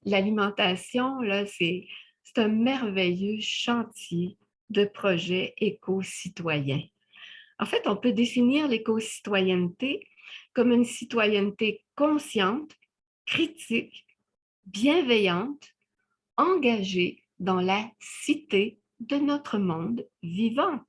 L'alimentation, là, c'est un merveilleux chantier de projets éco-citoyens. En fait, on peut définir l'éco-citoyenneté comme une citoyenneté consciente, critique, bienveillante, engagée dans la cité de notre monde vivant.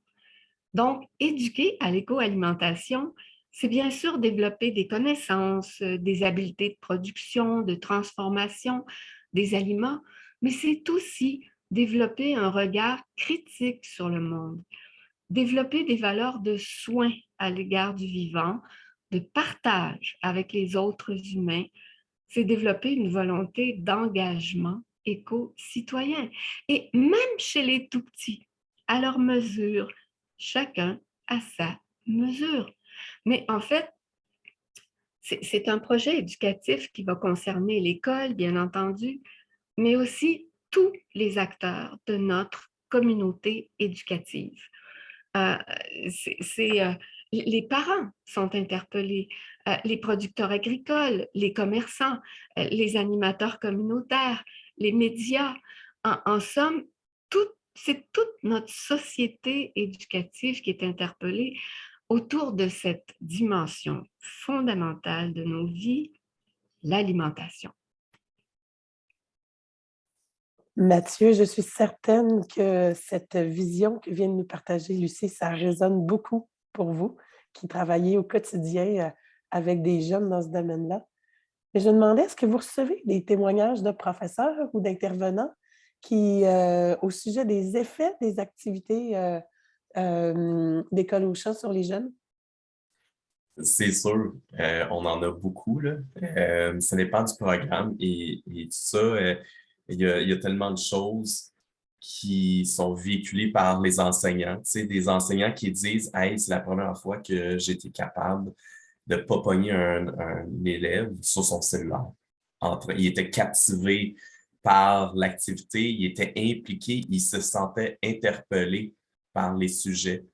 Donc, éduquer à l'éco-alimentation, c'est bien sûr développer des connaissances, des habiletés de production, de transformation des aliments, mais c'est aussi développer un regard critique sur le monde, développer des valeurs de soin à l'égard du vivant, de partage avec les autres humains, c'est développer une volonté d'engagement éco-citoyen. Et même chez les tout-petits, à leur mesure, chacun à sa mesure. Mais en fait, c'est un projet éducatif qui va concerner l'école, bien entendu, mais aussi tous les acteurs de notre communauté éducative. Les parents sont interpellés, les producteurs agricoles, les commerçants, les animateurs communautaires, les médias. En somme, c'est toute notre société éducative qui est interpellée autour de cette dimension fondamentale de nos vies, l'alimentation. Mathieu, je suis certaine que cette vision que vient de nous partager Lucie, ça résonne beaucoup pour vous qui travaillez au quotidien avec des jeunes dans ce domaine-là. Mais je me demandais, est-ce que vous recevez des témoignages de professeurs ou d'intervenants qui, au sujet des effets des activités d'école au champ sur les jeunes? C'est sûr, on en a beaucoup, là. Ça dépend du programme et tout ça. Il y a tellement de choses qui sont véhiculées par les enseignants. Tu sais, des enseignants qui disent « Hey, c'est la première fois que j'ai été capable de ne pas pogner un élève sur son cellulaire. » Il était captivé par l'activité, il était impliqué, il se sentait interpellé par les sujets.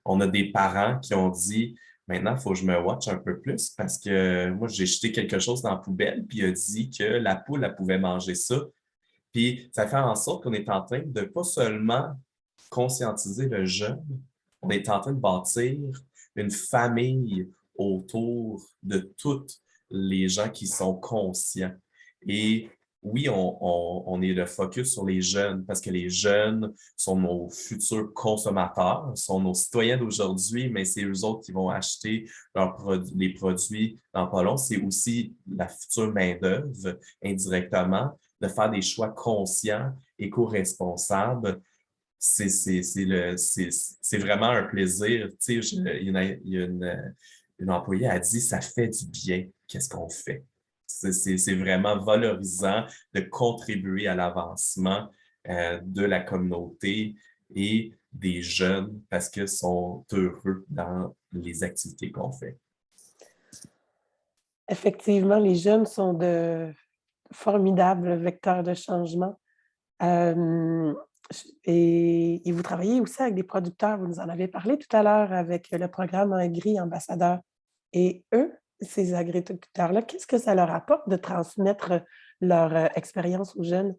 On a des parents qui ont dit « Maintenant, il faut que je me watch un peu plus parce que moi, j'ai jeté quelque chose dans la poubelle, puis il a dit que la poule, elle pouvait manger ça. Puis ça fait en sorte qu'on est en train de pas seulement conscientiser le jeune, on est en train de bâtir une famille autour de toutes les gens qui sont conscients. Et oui, on est le focus sur les jeunes parce que les jeunes sont nos futurs consommateurs, sont nos citoyens d'aujourd'hui, mais c'est eux autres qui vont acheter les produits dans pas long. C'est aussi la future main-d'œuvre indirectement de faire des choix conscients, éco-responsables. C'est vraiment un plaisir. Tu sais, il y a une employée a dit, ça fait du bien, qu'est-ce qu'on fait? C'est vraiment valorisant de contribuer à l'avancement de la communauté et des jeunes parce qu'ils sont heureux dans les activités qu'on fait. Effectivement, les jeunes sont de formidables vecteurs de changement. Et vous travaillez aussi avec des producteurs, vous nous en avez parlé tout à l'heure avec le programme Agri Ambassadeur. Et eux, ces agriculteurs-là, qu'est-ce que ça leur apporte de transmettre leur expérience aux jeunes?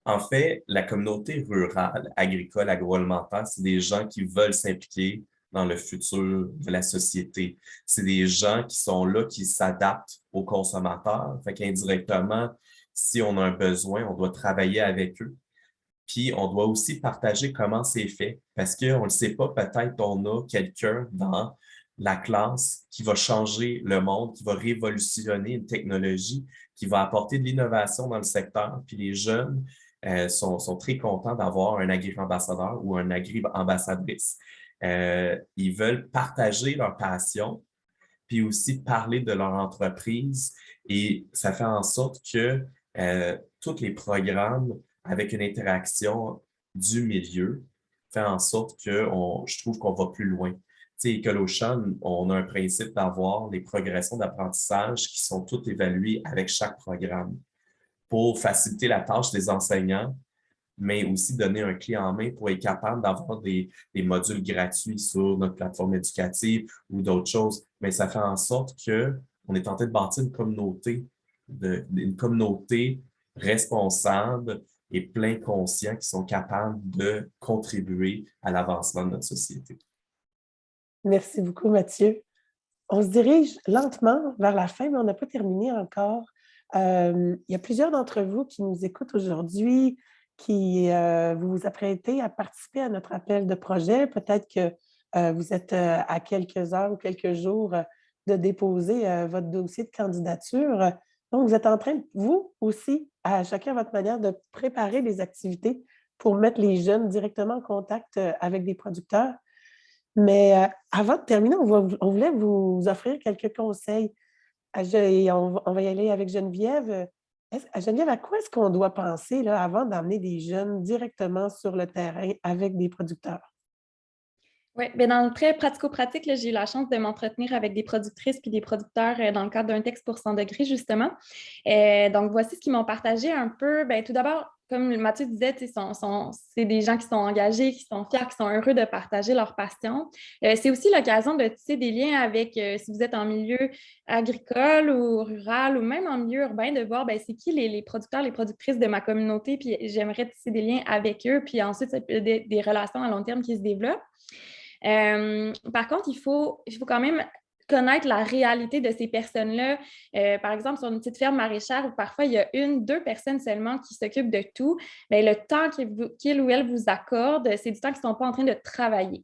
En fait, la communauté rurale, agricole, agroalimentaire, c'est des gens qui veulent s'impliquer dans le futur de la société. C'est des gens qui sont là, qui s'adaptent aux consommateurs. Fait qu'indirectement, si on a un besoin, on doit travailler avec eux. Puis, on doit aussi partager comment c'est fait. Parce qu'on ne le sait pas, peut-être on a quelqu'un dans la classe qui va changer le monde, qui va révolutionner une technologie, qui va apporter de l'innovation dans le secteur. Puis les jeunes sont très contents d'avoir un agri-ambassadeur ou un agri-ambassadrice. Ils veulent partager leur passion, puis aussi parler de leur entreprise. Et ça fait en sorte que tous les programmes avec une interaction du milieu fait en sorte que je trouve qu'on va plus loin. Tu sais, École Auchan, on a un principe d'avoir les progressions d'apprentissage qui sont toutes évaluées avec chaque programme pour faciliter la tâche des enseignants, mais aussi donner un clé en main pour être capable d'avoir des modules gratuits sur notre plateforme éducative ou d'autres choses. Mais ça fait en sorte qu'on est en train de bâtir une communauté responsable et plein conscients qui sont capables de contribuer à l'avancement de notre société. Merci beaucoup, Mathieu. On se dirige lentement vers la fin, mais on n'a pas terminé encore. Il y a plusieurs d'entre vous qui nous écoutent aujourd'hui, qui vous vous apprêtez à participer à notre appel de projet. Peut-être que vous êtes à quelques heures ou quelques jours de déposer votre dossier de candidature. Donc, vous êtes en train, vous aussi, à chacun votre manière, de préparer des activités pour mettre les jeunes directement en contact avec des producteurs. Mais avant de terminer, on voulait vous offrir quelques conseils. On va y aller avec Geneviève. Geneviève, à quoi est-ce qu'on doit penser là, avant d'emmener des jeunes directement sur le terrain avec des producteurs? Oui, bien dans le très pratico-pratique, là, j'ai eu la chance de m'entretenir avec des productrices puis des producteurs dans le cadre d'un texte pour 100 degrés, justement. Donc, voici ce qu'ils m'ont partagé un peu. Bien, tout d'abord, comme Mathieu disait, c'est des gens qui sont engagés, qui sont fiers, qui sont heureux de partager leur passion. C'est aussi l'occasion de tisser des liens avec, si vous êtes en milieu agricole ou rural ou même en milieu urbain, de voir c'est qui les producteurs, les productrices de ma communauté, puis j'aimerais tisser des liens avec eux, puis ensuite, des relations à long terme qui se développent. Par contre, il faut quand même connaître la réalité de ces personnes-là. Par exemple, sur une petite ferme maraîchère où parfois il y a 1-2 personnes seulement qui s'occupent de tout, bien, le temps qu'il ou elle vous accorde, c'est du temps qu'ils ne sont pas en train de travailler.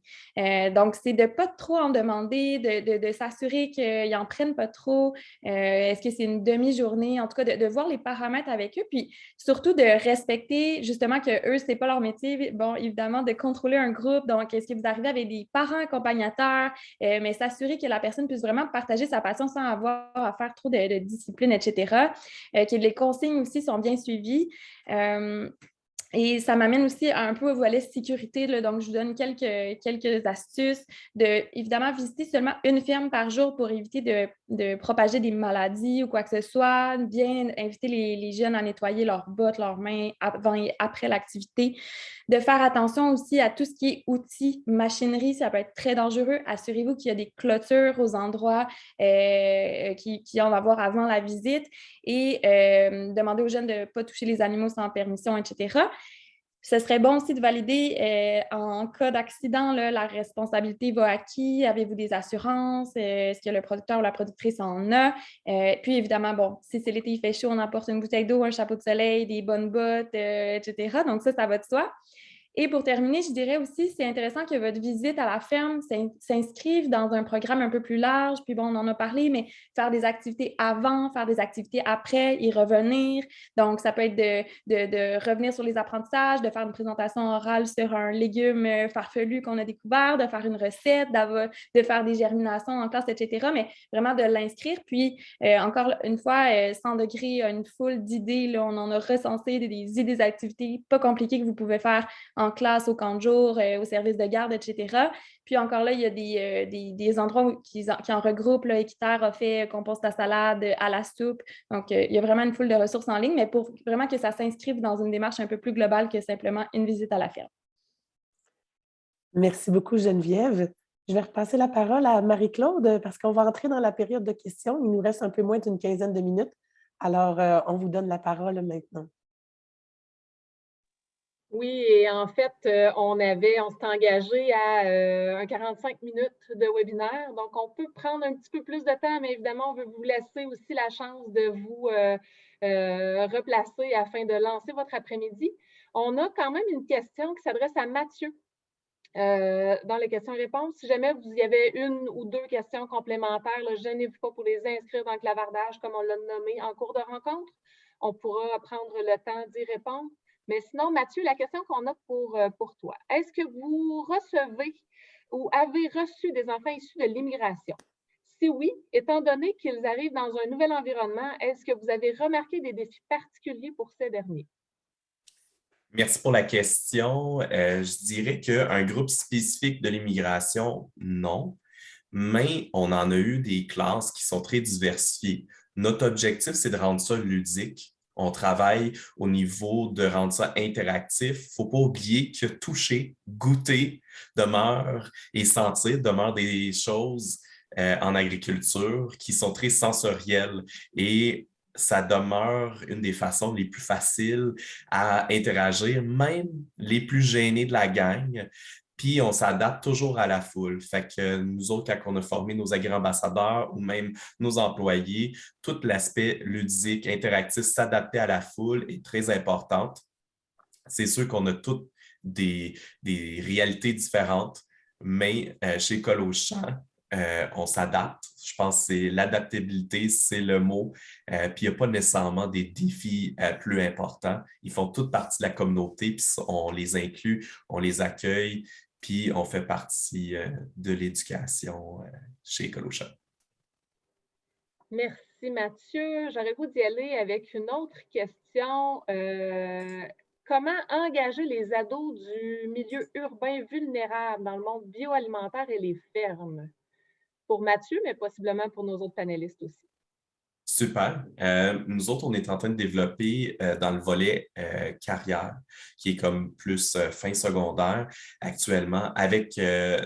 Donc, c'est de ne pas trop en demander, de s'assurer qu'ils n'en prennent pas trop. Est-ce que c'est une demi-journée? En tout cas, de voir les paramètres avec eux, puis surtout de respecter justement que eux, ce n'est pas leur métier. Bon, évidemment, de contrôler un groupe. Donc, est-ce que vous arrivez avec des parents accompagnateurs, mais s'assurer que la personne puisse vraiment partager sa passion sans avoir à faire trop de discipline, etc. Que les consignes aussi sont bien suivies. Et ça m'amène aussi un peu au volet sécurité, là. Donc, je vous donne quelques astuces. Évidemment, visiter seulement une ferme par jour pour éviter de propager des maladies ou quoi que ce soit. Bien inviter les jeunes à nettoyer leurs bottes, leurs mains avant et après l'activité. De faire attention aussi à tout ce qui est outils, machinerie, ça peut être très dangereux. Assurez-vous qu'il y a des clôtures aux endroits qui vont avoir avant la visite et demandez aux jeunes de ne pas toucher les animaux sans permission, etc. Ce serait bon aussi de valider en cas d'accident, la responsabilité va à qui? Avez-vous des assurances? Est-ce que le producteur ou la productrice en a? Puis évidemment, bon, si c'est l'été, il fait chaud, on emporte une bouteille d'eau, un chapeau de soleil, des bonnes bottes, etc. Donc ça va de soi. Et pour terminer, je dirais aussi, c'est intéressant que votre visite à la ferme s'inscrive dans un programme un peu plus large. Puis bon, on en a parlé, mais faire des activités avant, faire des activités après, y revenir. Donc, ça peut être de revenir sur les apprentissages, de faire une présentation orale sur un légume farfelu qu'on a découvert, de faire une recette, de faire des germinations en classe, etc. Mais vraiment de l'inscrire. Puis, encore une fois, 100 degrés, une foule d'idées. Là, on en a recensé des idées d'activités pas compliquées que vous pouvez faire en classe, au camp de jour, au service de garde, etc. Puis encore là, il y a des endroits qui en regroupent. Là, Équiterre a fait compost à salade, à la soupe. Donc, il y a vraiment une foule de ressources en ligne, mais pour vraiment que ça s'inscrive dans une démarche un peu plus globale que simplement une visite à la ferme. Merci beaucoup, Geneviève. Je vais repasser la parole à Marie-Claude parce qu'on va entrer dans la période de questions. Il nous reste un peu moins d'une quinzaine de minutes. Alors, on vous donne la parole maintenant. Oui, et en fait, on s'est engagé à un 45 minutes de webinaire. Donc, on peut prendre un petit peu plus de temps, mais évidemment, on veut vous laisser aussi la chance de vous replacer afin de lancer votre après-midi. On a quand même une question qui s'adresse à Mathieu dans les questions-réponses. Si jamais vous y avez une ou deux questions complémentaires, là, gênez-vous pas pour les inscrire dans le clavardage, comme on l'a nommé en cours de rencontre. On pourra prendre le temps d'y répondre. Mais sinon, Mathieu, la question qu'on a pour toi, est-ce que vous recevez ou avez reçu des enfants issus de l'immigration? Si oui, étant donné qu'ils arrivent dans un nouvel environnement, est-ce que vous avez remarqué des défis particuliers pour ces derniers? Merci pour la question. Je dirais qu'un groupe spécifique de l'immigration, non, mais on en a eu des classes qui sont très diversifiées. Notre objectif, c'est de rendre ça ludique. On travaille au niveau de rendre ça interactif. Il ne faut pas oublier que toucher, goûter demeure et sentir demeure des choses en agriculture qui sont très sensorielles et ça demeure une des façons les plus faciles à interagir, même les plus gênés de la gang. Puis on s'adapte toujours à la foule. Fait que nous autres, quand on a formé nos agri-ambassadeurs ou même nos employés, tout l'aspect ludique, interactif, s'adapter à la foule est très important. C'est sûr qu'on a toutes des réalités différentes, mais chez École aux champs, on s'adapte. Je pense que c'est l'adaptabilité, c'est le mot. Puis il n'y a pas nécessairement des défis plus importants. Ils font toute partie de la communauté, puis on les inclut, on les accueille, puis on fait partie de l'éducation chez École aux champs. Merci Mathieu. J'aurais le goût d'y aller avec une autre question. Comment engager les ados du milieu urbain vulnérable dans le monde bioalimentaire et les fermes? Pour Mathieu, mais possiblement pour nos autres panélistes aussi. Super. Nous autres, on est en train de développer dans le volet carrière, qui est comme plus fin secondaire actuellement, avec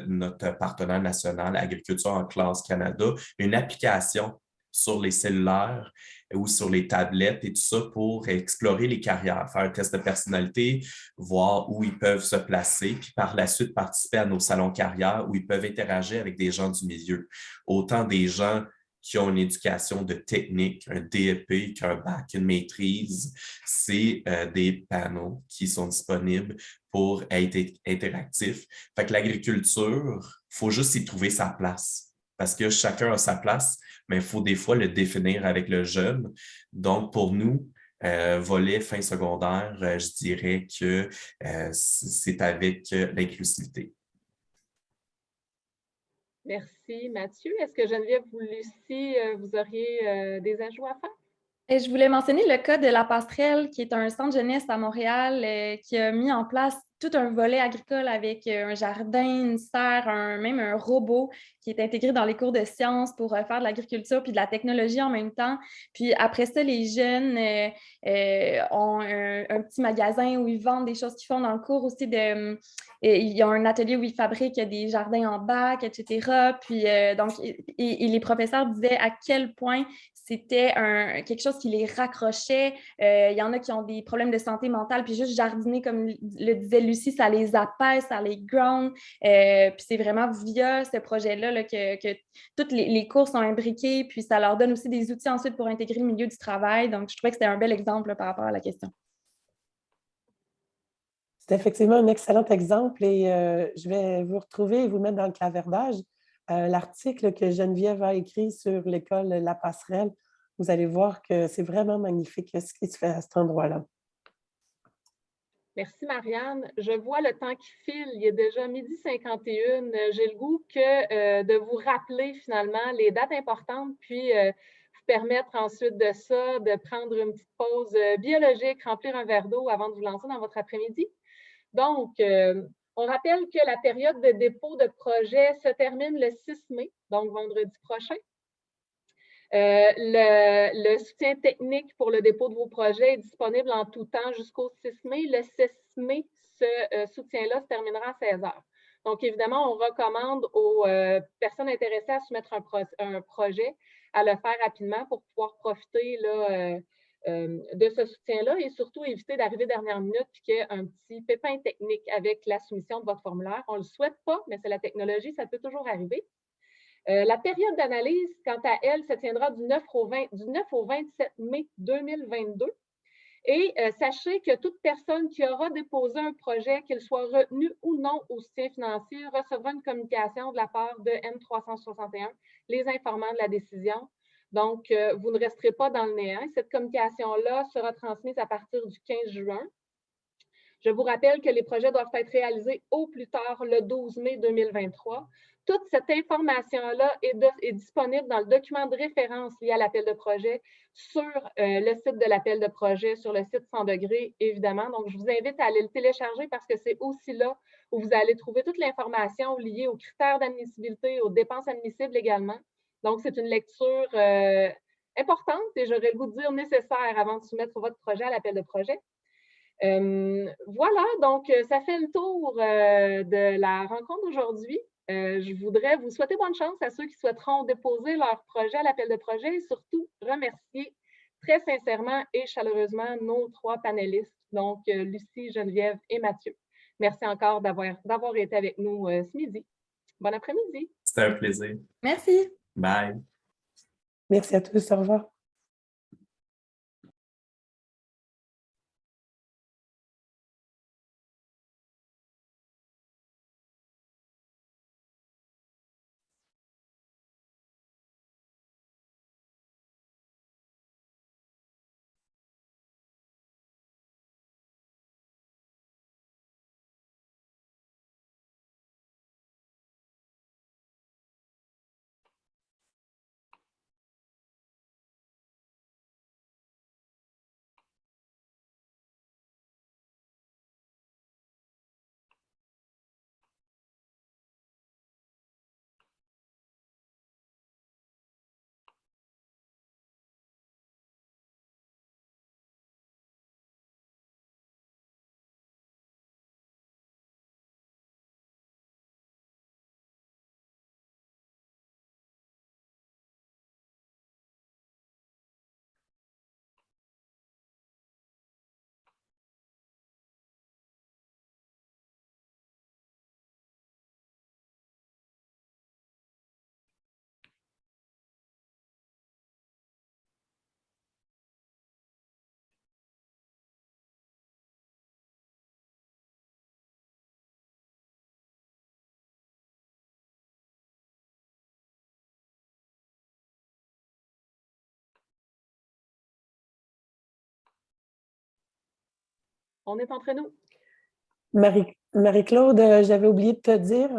notre partenaire national Agriculture en classe Canada, une application sur les cellulaires ou sur les tablettes et tout ça pour explorer les carrières, faire un test de personnalité, voir où ils peuvent se placer, puis par la suite participer à nos salons carrières où ils peuvent interagir avec des gens du milieu. Autant des gens qui ont une éducation de technique, un DEP, qu'un bac, une maîtrise, c'est des panneaux qui sont disponibles pour être interactifs. Fait que l'agriculture, il faut juste y trouver sa place parce que chacun a sa place, mais il faut des fois le définir avec le jeune. Donc, pour nous, volet fin secondaire, je dirais que c'est avec l'inclusivité. Merci Mathieu. Est-ce que Geneviève ou Lucie, vous auriez des ajouts à faire? Et je voulais mentionner le cas de La Passerelle, qui est un centre jeunesse à Montréal qui a mis en place tout un volet agricole avec un jardin, une serre, même un robot qui est intégré dans les cours de sciences pour faire de l'agriculture puis de la technologie en même temps. Puis après ça, les jeunes ont un petit magasin où ils vendent des choses qu'ils font dans le cours aussi. Il y a un atelier où ils fabriquent des jardins en bac, etc. Puis donc, et les professeurs disaient à quel point c'était quelque chose qui les raccrochait. Il y en a qui ont des problèmes de santé mentale, puis juste jardiner, comme le disait Lucie, ça les apaise, ça les ground. Puis c'est vraiment via ce projet-là là, que toutes les cours sont imbriqués, puis ça leur donne aussi des outils ensuite pour intégrer le milieu du travail. Donc, je trouvais que c'était un bel exemple là, par rapport à la question. C'est effectivement un excellent exemple et je vais vous retrouver et vous mettre dans le clavardage l'article que Geneviève a écrit sur l'école La Passerelle. Vous allez voir que c'est vraiment magnifique ce qui se fait à cet endroit-là. Merci, Marianne. Je vois le temps qui file. Il est déjà 12h51. J'ai le goût de vous rappeler finalement les dates importantes, puis vous permettre ensuite de ça de prendre une petite pause biologique, remplir un verre d'eau avant de vous lancer dans votre après-midi. Donc, on rappelle que la période de dépôt de projet se termine le 6 mai, donc vendredi prochain. Le soutien technique pour le dépôt de vos projets est disponible en tout temps jusqu'au 6 mai. Le 6 mai, ce soutien-là se terminera à 16 heures. Donc, évidemment, on recommande aux personnes intéressées à soumettre un projet à le faire rapidement pour pouvoir profiter là, de ce soutien-là et surtout éviter d'arriver dernière minute et qu'il y ait un petit pépin technique avec la soumission de votre formulaire. On ne le souhaite pas, mais c'est la technologie, ça peut toujours arriver. La période d'analyse, quant à elle, se tiendra du 9 au 27 mai 2022. Et sachez que toute personne qui aura déposé un projet, qu'il soit retenu ou non au soutien financier, recevra une communication de la part de M361, les informant de la décision. Donc, vous ne resterez pas dans le néant. Cette communication-là sera transmise à partir du 15 juin. Je vous rappelle que les projets doivent être réalisés au plus tard le 12 mai 2023. Toute cette information-là est disponible dans le document de référence lié à l'appel de projet sur le site de l'appel de projet, sur le site 100 degrés, évidemment. Donc, je vous invite à aller le télécharger parce que c'est aussi là où vous allez trouver toute l'information liée aux critères d'admissibilité, aux dépenses admissibles également. Donc, c'est une lecture importante et j'aurais le goût de dire nécessaire avant de soumettre votre projet à l'appel de projet. Voilà, donc ça fait le tour de la rencontre d'aujourd'hui. Je voudrais vous souhaiter bonne chance à ceux qui souhaiteront déposer leur projet à l'appel de projet et surtout remercier très sincèrement et chaleureusement nos 3 panélistes, donc Lucie, Geneviève et Mathieu. Merci encore d'avoir été avec nous ce midi. Bon après-midi. C'était un plaisir. Merci. Bye. Merci à tous. Au revoir. On est entre nous. Marie-Claude, j'avais oublié de te dire,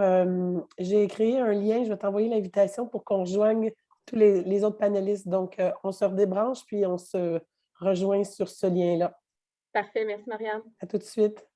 j'ai créé un lien, je vais t'envoyer l'invitation pour qu'on rejoigne tous les autres panélistes. Donc, on se redébranche, puis on se rejoint sur ce lien-là. Parfait, merci Marianne. À tout de suite.